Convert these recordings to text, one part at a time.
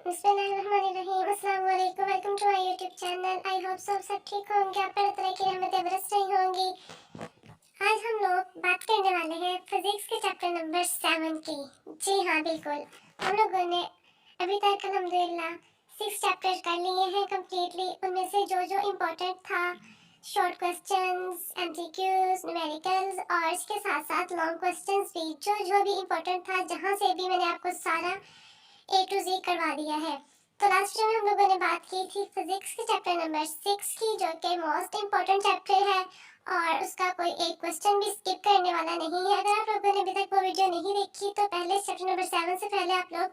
बिस्मिल्लाहिर्रहमानिर्रहीम। अस्सलाम वालेकुम। Welcome to my YouTube channel. I hope सब ठीक होंगे। आप पर तरह की रहमतें बरस रही होंगी। आज हम लोग बात करने वाले हैं फिजिक्स के चैप्टर नंबर 7 की। जी हाँ, बिल्कुल। हम लोगों ने अभी तक अल्हम्दुलिल्लाह 6 चैप्टर कर लिए हैं कंप्लीटली। उनमें से जो जो इम्पोर्टेंट था, शॉर्ट क्वेश्चंस, एमसीक्यूज, न्यूमेरिकल्स और इसके साथ साथ लॉन्ग क्वेश्चंस भी, जो जो भी इम्पोर्टेंट था, जहाँ से भी मैंने आपको सारा A to Z करवा दिया है। तो लास्ट में हम लोगों ने बात की थी फिजिक्स के चैप्टर नंबर 6 की, जो कि मोस्ट इम्पोर्टेंट चैप्टर है और उसका कोई एक क्वेश्चन भी स्किप करने वाला नहीं है। अगर आप लोगों ने अभी तक वो वीडियो नहीं देखी तो पहले चैप्टर नंबर 7 से पहले आप लोग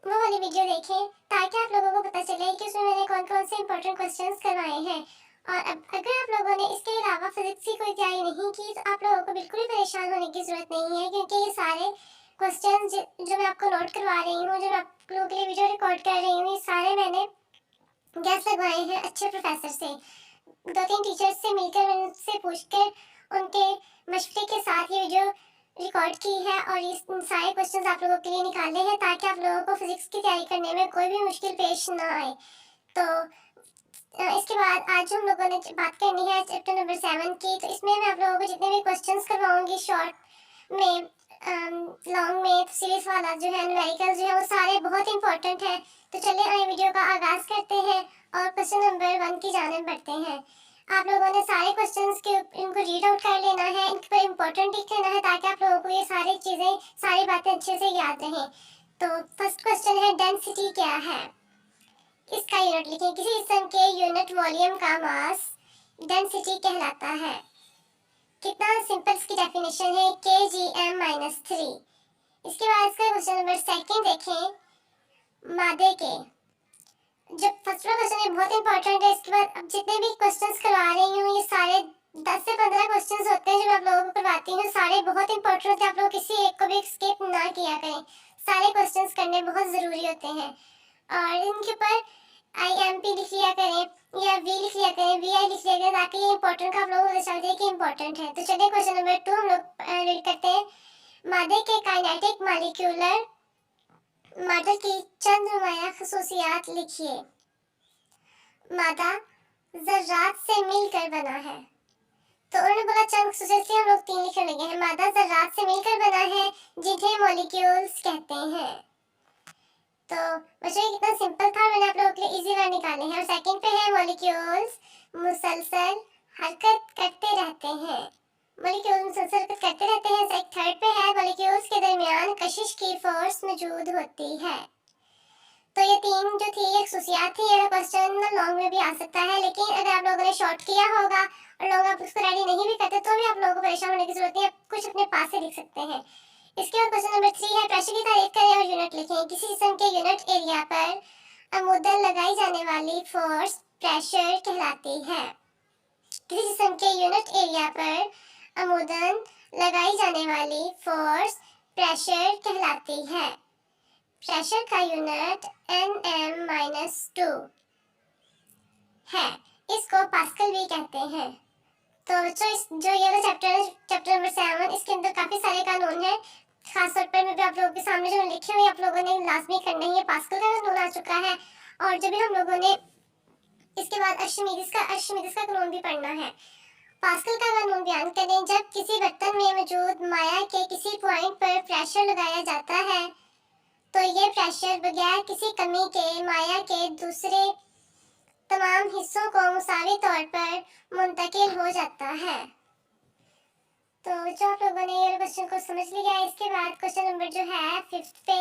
वो वाली वीडियो देखें, ताकि आप लोगों को पता चले कि उसमें मैंने कौन कौन से इंपॉर्टेंट क्वेश्चंस करवाए हैं। और अब अगर आप लोगों ने इसके अलावा फिजिक्स की कोई तैयारी नहीं की तो आप लोगों को बिल्कुल भी परेशान होने की जरूरत नहीं है, क्योंकि ये सारे क्वेश्चंस जो मैं आपको नोट करवा रही हूँ, जो मैं आप लोगों के लिए वीडियो रिकॉर्ड कर रही हूँ, ये सारे मैंने गैस लगवाए हैं अच्छे प्रोफेसर से। 2-3 टीचर्स से मिलकर मैंने उनसे पूछकर उनके मशवरे के साथ ये वीडियो रिकॉर्ड की है और ये सारे क्वेश्चंस आप लोगों के लिए निकाले हैं, ताकि आप लोगों को फिजिक्स की तैयारी करने में कोई भी मुश्किल पेश ना आए। तो इसके बाद आज हम लोगों ने बात करनी है चैप्टर नंबर 7 की। तो इसमें मैं आप लोगों को जितने भी क्वेश्चंस करवाऊंगी, शॉर्ट में, लॉन्ग में, सीरीज वाला जो है, न्यूमेरिकल जो है, वो सारे बहुत इंपॉर्टेंट है। तो चलिए आइए वीडियो का आगाज करते हैं और क्वेश्चन नंबर 1 की जानिब बढ़ते हैं। आप लोगों ने सारे क्वेश्चंस के इनको रीड आउट कर लेना है, इन पर इंपॉर्टेंट लिख लेना है, ताकि आप लोगों को ये सारी चीजें, सारी बातें अच्छे से याद रहें। तो फर्स्ट क्वेश्चन है, डेंसिटी क्या है? इसका यूनिट लिखें। किसी जिस्म के यूनिट वॉल्यूम का मास डेंसिटी कहलाता है। कितना सिंपल इसकी डेफिनेशन है, kgm-3। इसके बाद इसका क्वेश्चन नंबर 2 देखें, मादे के। जो फर्स्ट क्वेश्चन है बहुत इंपॉर्टेंट है। इसके बाद अब जितने भी क्वेश्चंस करवा रही हूँ, ये सारे 10 से 15 क्वेश्चंस होते हैं जो मैं आप लोगों को करवाती हूँ। सारे बहुत इंपॉर्टेंट होते हैं, आप लोग किसी एक को भी स्किप ना किया करें। सारे क्वेश्चंस करने बहुत जरूरी होते हैं और इनके ऊपर IMP लिख लिया करें या V लिख लिया करें, VI लिख लिया करें, ताकि ये इंपॉर्टेंट का आप लोगों को पता चल जाए कि इंपॉर्टेंट है। तो चलिए क्वेश्चन नंबर 2 हम लोग रीड करते हैं। मादे के काइनेटिक मॉलिक्यूलर मॉडल की चंद नुमाया खसूसियात लिखिए। मादा जर्रात से मिलकर बना है। तो उन्होंने बोला चंद खसूसियात, हम लोग 3 लिखने लगे हैं। मादा जर्रात से मिलकर बना है, जिन्हें मॉलिक्यूल्स कहते हैं। तो बच्चों, ये कितना सिंपल था, मैंने आप लोगों के लिए इजी वर्ड निकाले हैं। और सेकंड पे है, मॉलिक्यूल्स मुसलसल हरकत करते रहते हैं। मॉलिक्यूल्स मुसलसल हरकत करते रहते हैं। थर्ड पे है, मॉलिक्यूल्स के दरमियान कशिश की फोर्स मौजूद होती है। तो ये 3 जो थी, एक खसूसियात थी। ये क्वेश्चन लॉन्ग में भी आ सकता है, लेकिन अगर आप लोगों ने शॉर्ट किया होगा और लोग आप उसको रेडी नहीं भी करते, तो भी आप लोगों को परेशान होने की जरूरत नहीं है, आप कुछ अपने पास से लिख सकते हैं। इसके बाद क्वेश्चन नंबर 3 है, प्रेशर की तारीफ करें और यूनिट लिखें। किसी जिस्म के यूनिट एरिया पर अमुदन लगाई जाने वाली फोर्स प्रेशर कहलाती है। किसी जिस्म के यूनिट एरिया पर अमुदन लगाई जाने वाली फोर्स प्रेशर कहलाती है। प्रेशर का यूनिट Nm-2 है। इसको पास्कल भी कहते हैं। तो बच्चों, जो ये वाला चैप्टर नंबर 7, इसके अंदर काफी सारे कानून हैं। खासतौर पर मैं भी आप लोगों के सामने जो लिखे हुए आप लोगों ने लाजमी करने हैं। पास्कल का कानून आ चुका है और जब भी हम लोगों ने इसके बाद अर्शिमिदिस का कानून भी पढ़ना है। पास्कल का कानून बयान करें, जब किसी बर्तन में मौजूद माया के किसी पॉइंट पर प्रेशर लगाया जाता है, तो ये प्रेशर बगैर किसी कमी के माया के दूसरे तमाम हिस्सों को मुसावी तौर पर मुंतकिल हो जाता है। तो जो आप लोगों ने ये क्वेश्चन को समझ लिया है, इसके बाद क्वेश्चन नंबर जो है 5 पे,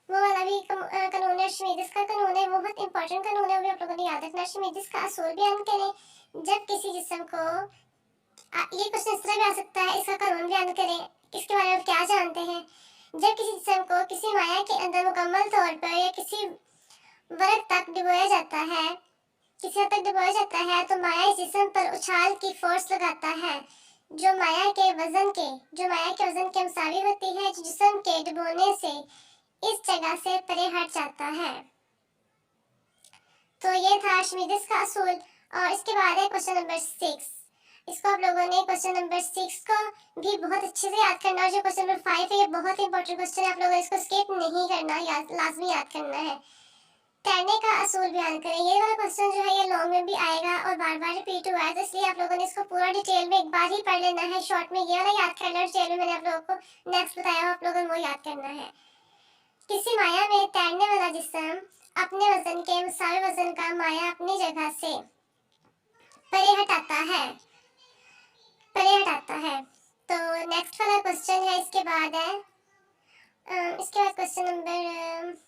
वो वाला भी कानून है, अर्शिमिदिस का कानून है। बहुत इंपॉर्टेंट कानून है, वो भी आप लोगों ने याद रखना। अर्शिमिदिस का असूल बयान करें, जब किसी जिस्म को, ये क्वेश्चन इस तरह भी आ सकता है, इसका कानून बयान करें, इसके बारे में क्या जानते हैं। जब किसी जिस्म को किसी माया के अंदर मुकम्मल तौर पर या किसी वर्ग तक डुबोया जाता है, किसी हद तक डुबोया जाता है, तो माया इस जिस्म पर उछाल की फोर्स लगाता है, जो माया के वजन के मुसावी होती है, जो जिस्म के डुबोने से इस जगह से परे हट जाता है। तो ये था अर्शिमिदिस का असूल। और इसके बाद है क्वेश्चन नंबर 6, इसको आप लोगों ने क्वेश्चन नंबर 6 को भी बहुत अच्छे से याद करना, और जो क्वेश्चन नंबर 5 है ये बहुत इंपॉर्टेंट क्वेश्चन है, आप लोगों ने इसको स्किप नहीं करना, लाजमी याद करना है। तैरने का असूल बयान करें। ये वाला क्वेश्चन जो है ये लॉन्ग में भी आएगा और बार बार रिपीट हुआ है, तो इसलिए आप लोगों ने इसको पूरा डिटेल में एक बार ही पढ़ लेना है। शॉर्ट में ये वाला याद कर लो, डिटेल में मैंने आप लोगों को नेक्स्ट बताया, आप लोगों ने वो याद करना है। किसी माया में तैरने वाला जिस्म अपने वजन के मुसावी वजन का माया अपनी जगह से परे हटाता है, तो नेक्स्ट वाला क्वेश्चन है, इसके बाद क्वेश्चन नंबर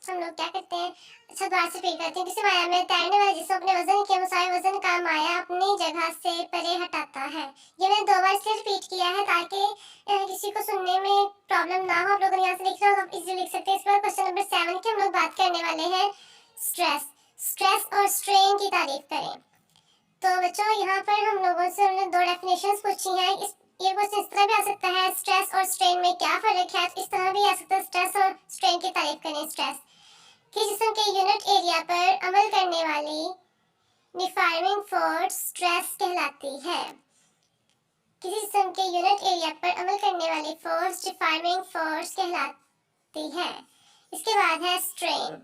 हम लोग क्या करते हैं, अच्छा दोबारा से रिपीट करते हैं। किसी माया में तैरने वाला जिसको अपने वजन के मुसावी वजन का माया अपनी जगह से परे हटाता है। ये मैंने 2 बार इसलिए रिपीट किया है ताकि किसी को सुनने में प्रॉब्लम ना हो। आप लोग यहाँ से लिख रहे हो, आप इजीली लिख सकते हैं। इसके बाद क्वेश्चन नंबर 7 की हम लोग बात करने वाले हैं स्ट्रेस और स्ट्रेन की तारीफ करें। तो बच्चों यहाँ पर हम लोगों से हमने 2 डेफिनेशंस पूछी हैं। ये क्वेश्चन इस तरह भी आ सकता है, स्ट्रेस और स्ट्रेन में क्या फर्क है, इस तरह भी आ सकता है, स्ट्रेस और स्ट्रेन की तारीफ करें। स्ट्रेस कि जिस्म के यूनिट एरिया पर अमल करने वाली डिफार्मिंग फोर्स स्ट्रेस कहलाती है। किसी जिस्म के यूनिट एरिया पर अमल करने वाली फोर्स डिफार्मिंग फोर्स कहलाती है। इसके बाद है स्ट्रेन।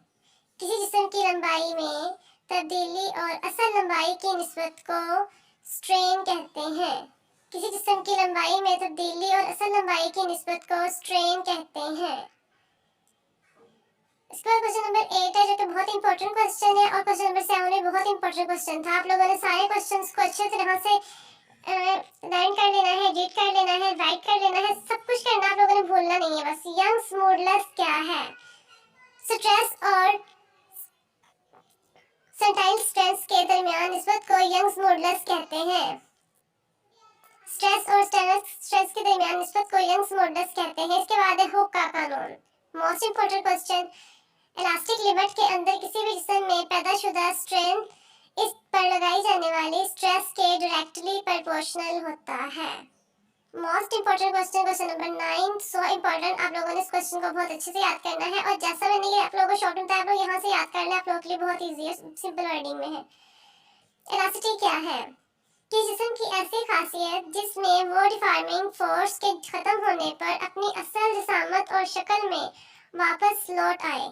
किसी जिस्म की लंबाई में तब्दीली और असल लंबाई की निस्बत को स्ट्रेन कहते हैं। किसी जिस्म की लंबाई में तब्दीली और असल लंबाई की निस्बत को स्ट्रेन कहते हैं। इसके बाद क्वेश्चन नंबर 8 है, जो कि बहुत इंपॉर्टेंट क्वेश्चन है, और क्वेश्चन नंबर 7 भी बहुत इंपॉर्टेंट क्वेश्चन था। आप लोगों ने सारे क्वेश्चंस को अच्छे तरह से लर्न कर लेना है, रीड कर लेना है, राइट कर लेना है, सब कुछ करना, आप लोगों ने भूलना नहीं है। बस यंग्स मॉडुलस क्या है, स्ट्रेस और सेंटाइल स्ट्रेस के दरमियान निस्बत को यंग्स मॉडुलस कहते हैं। स्ट्रेस और स्ट्रेस के दरमियान निस्बत को यंग्स मॉडुलस कहते हैं। इसके बाद है हुक का कानून, most important question. Elastic limit के अंदर किसी भी जिस्म में पैदाशुदा स्ट्रेन इस पर लगाई जाने वाली स्ट्रेस के डायरेक्टली प्रोपोर्शनल होता है। Most important question, question number 9, so important. आप लोगों ने इस क्वेश्चन को बहुत अच्छे से याद करना है, और जैसा मैंने ये आप लोगों को शॉर्ट में बताया, आप लोग यहाँ से याद कर लें, आप लोगों के लिए बहुत ईजी है, सिंपल वर्डिंग में है। इलास्टिसिटी क्या है कि जिस्म की ऐसी खासियत जिसमें वो डिफॉर्मिंग फोर्स के खत्म होने पर अपनी असल जिसामत और शक्ल में वापस लौट आए,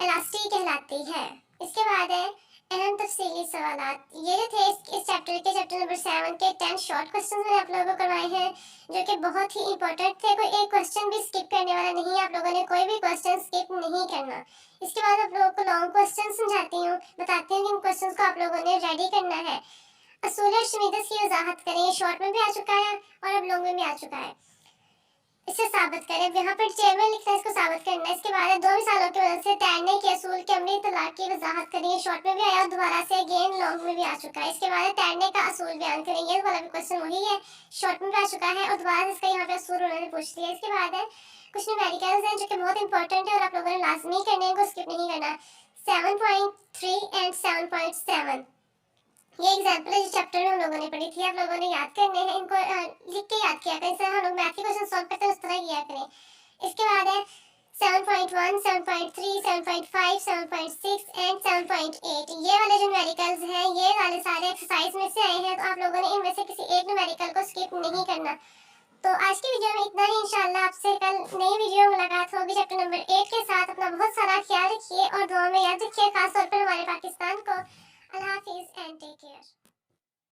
इलास्टिसिटी कहलाती है। इसके बाद है अहम तफसीली सवालात। ये जो थे इस चैप्टर नंबर 7 के 10 शॉर्ट क्वेश्चन मैंने आप लोगों को करवाए हैं, जो कि बहुत ही इंपॉर्टेंट थे। कोई एक क्वेश्चन भी स्किप करने वाला नहीं है, आप लोगों ने कोई भी क्वेश्चन स्किप नहीं करना। इसके बाद आप लोगों को लॉन्ग क्वेश्चन समझाती हूँ, बताती हूँ कि इन क्वेश्चन को आप लोगों ने रेडी करना है। असूल और शमीदत की वजाहत करें, ये शॉर्ट में भी आ चुका है और अब लॉन्ग में भी आ चुका है। इसे साबित करें, यहाँ पर चेयर में लिखना है, इसको साबित करना है। इसके बाद 2 मिसालों की मदद से तैरने के असूल के अमली तलाक की वजाहत करें, शॉर्ट में भी आया, दोबारा से अगेन लॉन्ग में भी आ चुका है। इसके बाद तैरने का असूल बयान करें, ये वाला भी क्वेश्चन वही है, शॉर्ट में भी आ चुका है और दोबारा से इसका यहाँ पे असूल उन्होंने पूछ लिया। इसके बाद है कुछ न्यूमेरिकल्स हैं जो कि बहुत इंपॉर्टेंट है और आप लोगों ने लाजमी करने, इनको स्किप नहीं करना। 7.3 एंड 7.7 ये एग्जाम्पल है जो चैप्टर में हम लोगों ने पढ़ी थी, आप लोगों ने याद करने हैं, इनको लिख के याद किया करें। हम लोग मैथ के क्वेश्चन सॉल्व करते हैं उस तरह किया करें। इसके बाद है 7.1, 7.3, 7.5, 7.6 एंड 7.8 ये वाले जो न्यूमेरिकल्स हैं, ये वाले सारे एक्सरसाइज में से आए हैं, तो आप लोगों ने इनमें से किसी एक न्यूमेरिकल को स्किप नहीं करना। तो आज की वीडियो में इतना ही, इंशाल्लाह आपसे कल नई वीडियो में मुलाकात होगी चैप्टर नंबर 8 के साथ। अपना बहुत सारा ख्याल रखिए और दुआ में याद रखिए, खासतौर पर हमारे पाकिस्तान को। अल्लाह हाफिज़ एंड टेक केयर।